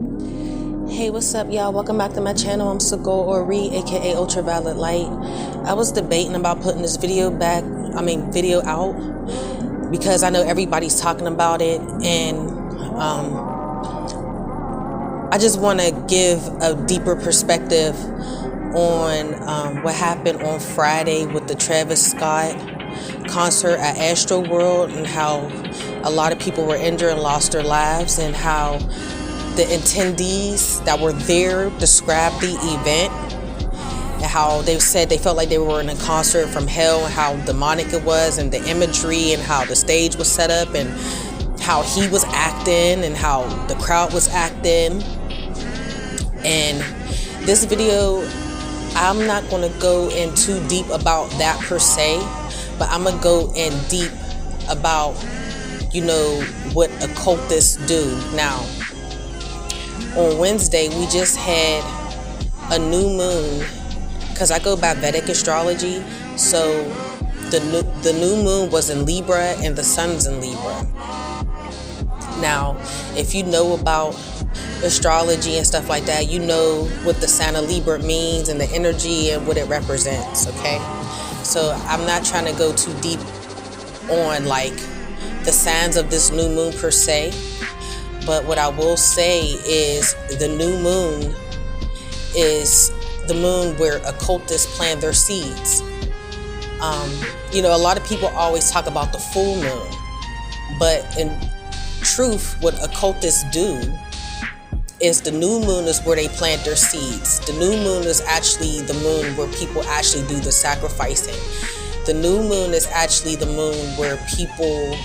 Hey, what's up, y'all? Welcome back to my channel. I'm Sago Ori, aka Ultraviolet Light. I was debating about putting this video out because I know everybody's talking about it, and I just want to give a deeper perspective on what happened on Friday with the Travis Scott concert at AstroWorld, and how a lot of people were injured and lost their lives, and how the attendees that were there described the event and how they said they felt like they were in a concert from hell, and how demonic it was, and the imagery, and how the stage was set up, and how he was acting, and how the crowd was acting. And this video, I'm not going to go in too deep about that per se, but I'm going to go in deep about, what occultists do. Now, on Wednesday, we just had a new moon, because I go by Vedic astrology. So the new moon was in Libra and the sun's in Libra. Now, if you know about astrology and stuff like that, you know what the sign of Libra means and the energy and what it represents, okay? So I'm not trying to go too deep on like the signs of this new moon per se. But what I will say is the new moon is the moon where occultists plant their seeds. A lot of people always talk about the full moon, but in truth, what occultists do is the new moon is where they plant their seeds. The new moon is actually the moon where people actually do the sacrificing. The new moon is actually the moon where people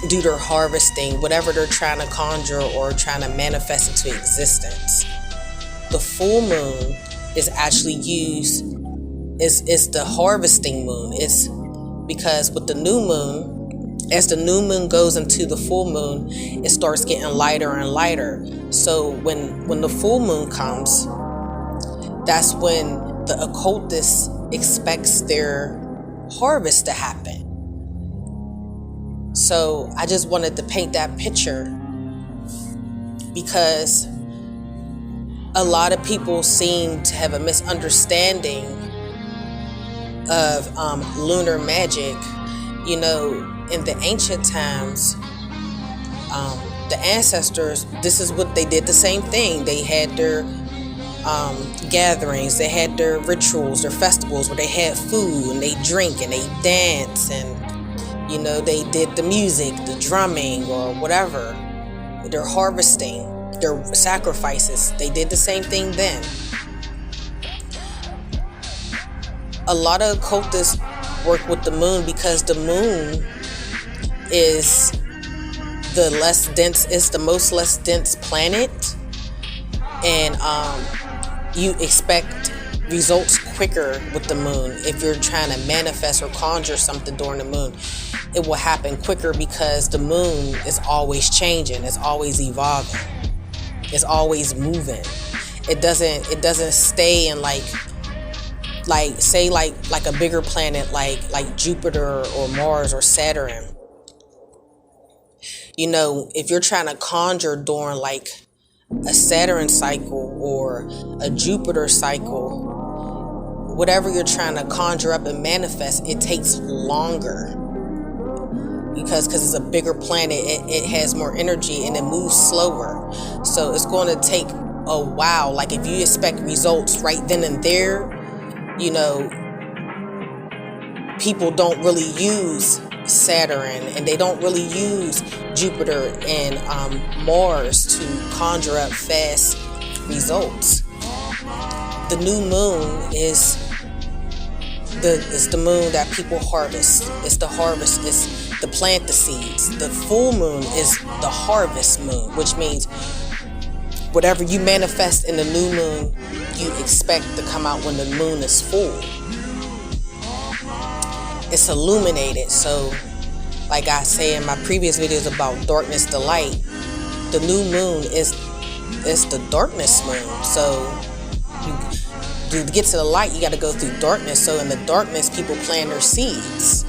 do their harvesting, whatever they're trying to conjure or trying to manifest into existence. The full moon is actually used, is the harvesting moon. It's because with the new moon, as the new moon goes into the full moon, it starts getting lighter and lighter. So when the full moon comes, that's when the occultist expects their harvest to happen. So I just wanted to paint that picture because a lot of people seem to have a misunderstanding of lunar magic. In the ancient times, the ancestors, this is what they did, the same thing. They had their gatherings, they had their rituals, their festivals where they had food and they drink and they dance, and they did the music, the drumming, or whatever. They're harvesting, their sacrifices. They did the same thing then. A lot of occultists work with the moon because the moon is the most less dense planet, and you expect results quicker with the moon. If you're trying to manifest or conjure something during the moon, it will happen quicker because the moon is always changing, it's always evolving, it's always moving. It doesn't stay in like a bigger planet like Jupiter or Mars or Saturn. If you're trying to conjure during like a Saturn cycle or a Jupiter cycle, whatever you're trying to conjure up and manifest, it takes longer because it's a bigger planet. It has more energy and it moves slower, so it's going to take a while. Like if you expect results right then and there, people don't really use Saturn and they don't really use Jupiter and Mars to conjure up fast results. The new moon is the moon that people harvest. It's the harvest. It's the plant the seeds. The full moon is the harvest moon, which means whatever you manifest in the new moon, you expect to come out when the moon is full. It's illuminated. So like I say in my previous videos about darkness to light, the new moon is the darkness moon. So to get to the light, you got to go through darkness. So in the darkness, people plant their seeds.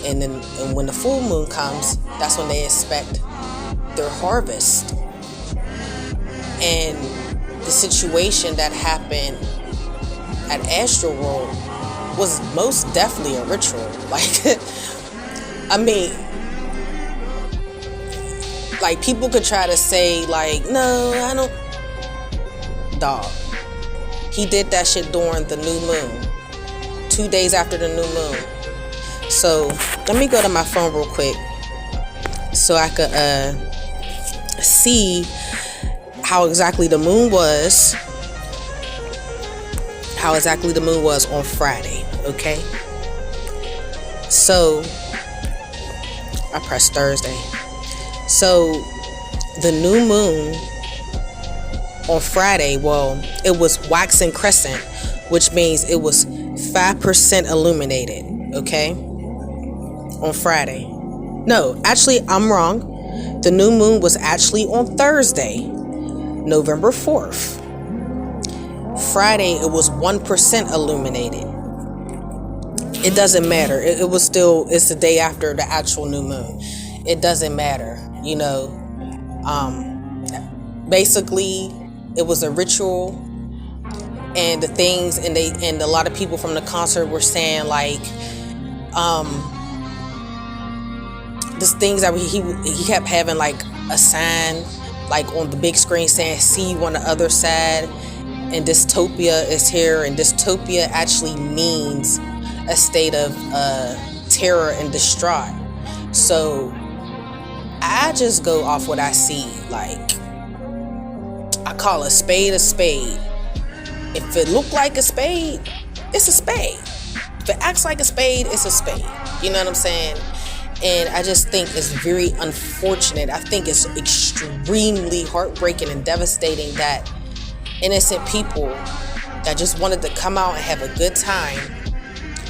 And when the full moon comes, that's when they expect their harvest. And the situation that happened at AstroWorld was most definitely a ritual. Like, I mean, like, people could try to say, like, no, I don't. Dog. He did that shit during the new moon. 2 days after the new moon. So, let me go to my phone real quick so I could see how exactly the moon was. How exactly the moon was on Friday, okay? So, I pressed Thursday. So, the new moon on Friday, well, it was waxing crescent, which means it was 5% illuminated, okay? On Friday. No, actually, I'm wrong. The new moon was actually on Thursday, November 4th. Friday, it was 1% illuminated. It doesn't matter. It was still, it's the day after the actual new moon. It doesn't matter, you know. Basically, it was a ritual, and the things, and a lot of people from the concert were saying, like, this things that he kept having, like, a sign, like, on the big screen saying, see you on the other side, and dystopia is here. And dystopia actually means a state of terror and distraught. So I just go off what I see. Like, I call a spade a spade. If it look like a spade, it's a spade. If it acts like a spade, it's a spade. You know what I'm saying? And I just think it's very unfortunate. I think it's extremely heartbreaking and devastating that innocent people that just wanted to come out and have a good time,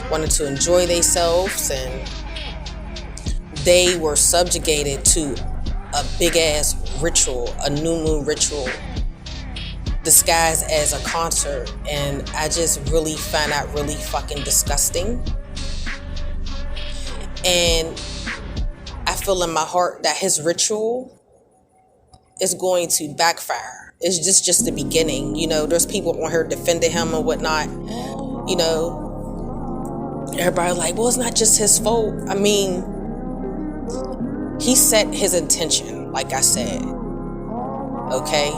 wanted to enjoy themselves, and they were subjugated to a big ass ritual, a new moon ritual, disguised as a concert. And I just really find that really fucking disgusting. And I feel in my heart that his ritual is going to backfire. It's just the beginning. You know, there's people on here defending him and whatnot. You know, everybody like, well, it's not just his fault. I mean, he set his intention, like I said. Okay?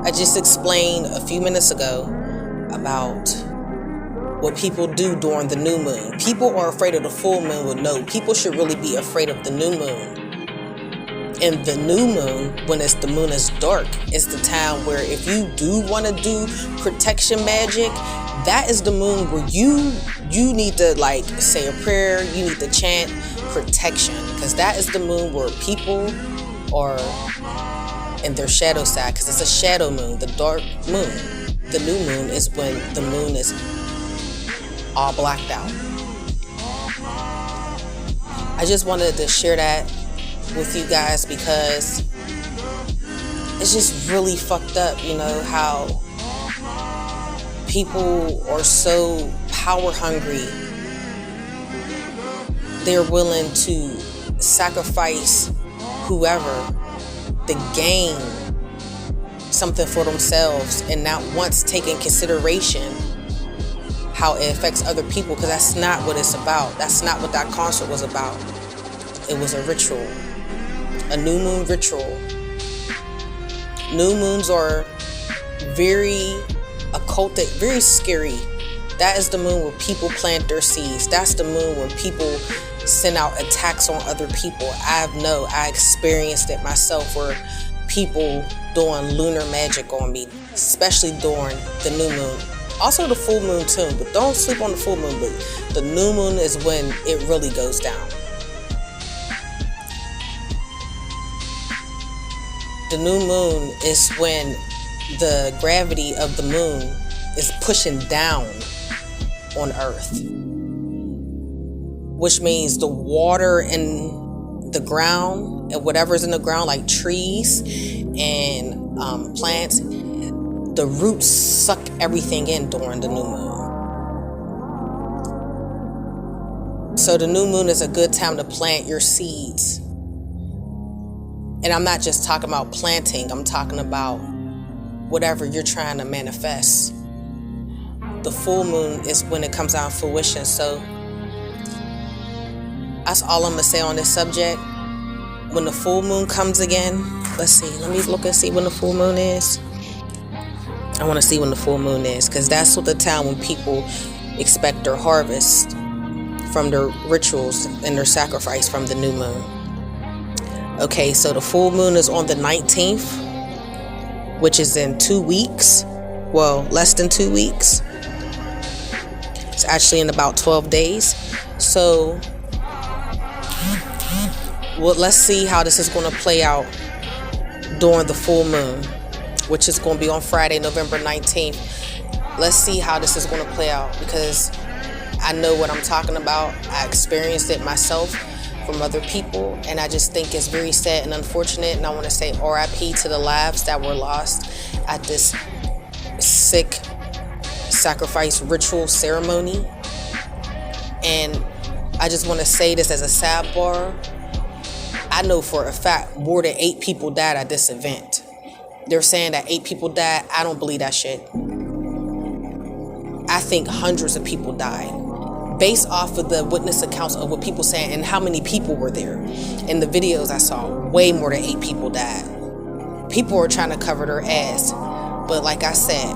I just explained a few minutes ago about what people do during the new moon. People are afraid of the full moon. Well, no, people should really be afraid of the new moon. And the new moon, when the moon is dark, is the time where if you do want to do protection magic, that is the moon where you need to, like, say a prayer. You need to chant protection, because that is the moon where people are in their shadow side, because it's a shadow moon, the dark moon. The new moon is when the moon is all blacked out. I just wanted to share that with you guys because it's just really fucked up, you know, how people are so power hungry. They're willing to sacrifice whoever to gain something for themselves and not once take in consideration how it affects other people, because that's not what it's about. That's not what that concert was about. It was a ritual, a new moon ritual. New moons are very occultic, very scary. That is the moon where people plant their seeds. That's the moon when people send out attacks on other people. I experienced it myself, where people doing lunar magic on me, especially during the new moon. Also the full moon too, but don't sleep on the full moon. But the new moon is when it really goes down. The new moon is when the gravity of the moon is pushing down on Earth, which means the water in the ground and whatever's in the ground, like trees and plants, the roots suck everything in during the new moon. So the new moon is a good time to plant your seeds. And I'm not just talking about planting, I'm talking about whatever you're trying to manifest. The full moon is when it comes out in fruition. So that's all I'm gonna say on this subject. When the full moon comes again, let's see, let me look and see when the full moon is. I want to see when the full moon is, because that's what the time when people expect their harvest from their rituals and their sacrifice from the new moon. Okay, so the full moon is on the 19th, which is in 2 weeks. Well, less than 2 weeks. It's actually in about 12 days. So, well, let's see how this is going to play out during the full moon, which is going to be on Friday, November 19th. Let's see how this is going to play out, because I know what I'm talking about. I experienced it myself from other people, and I just think it's very sad and unfortunate. And I want to say RIP to the lives that were lost at this sick sacrifice ritual ceremony. And I just want to say this as a sidebar. I know for a fact more than 8 people died at this event. They're saying that 8 people died. I don't believe that shit. I think hundreds of people died, based off of the witness accounts of what people saying and how many people were there. In the videos I saw, way more than 8 people died. People are trying to cover their ass. But like I said,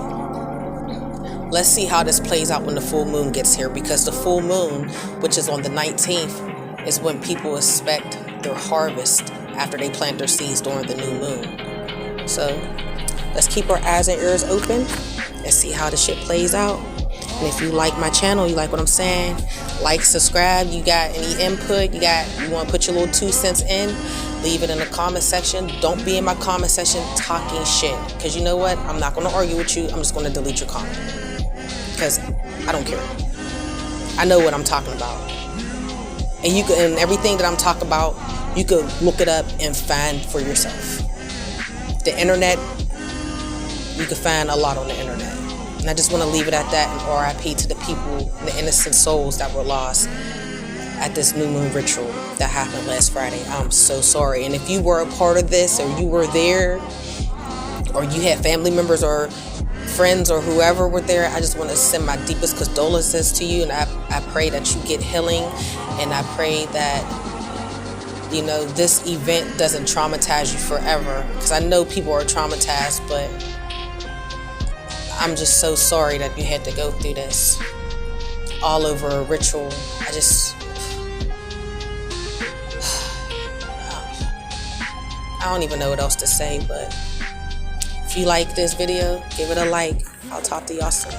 let's see how this plays out when the full moon gets here, because the full moon, which is on the 19th, is when people expect their harvest after they plant their seeds during the new moon. So let's keep our eyes and ears open and see how the shit plays out. And if you like my channel, you like what I'm saying, like, subscribe. You got any input, you want to put your little 2 cents in, leave it in the comment section. Don't be in my comment section talking shit, because you know what? I'm not going to argue with you. I'm just going to delete your comment, because I don't care. I know what I'm talking about. And you can, and everything that I'm talking about, you can look it up and find for yourself. The internet, you can find a lot on the internet. And I just want to leave it at that, and RIP to the people, the innocent souls that were lost at this new moon ritual that happened last Friday. I'm so sorry. And if you were a part of this, or you were there, or you had family members or friends or whoever were there, I just want to send my deepest condolences to you. And I pray that you get healing. And I pray that, you know, this event doesn't traumatize you forever. Because I know people are traumatized, but I'm just so sorry that you had to go through this all over a ritual. I don't even know what else to say, but if you like this video, give it a like. I'll talk to y'all soon.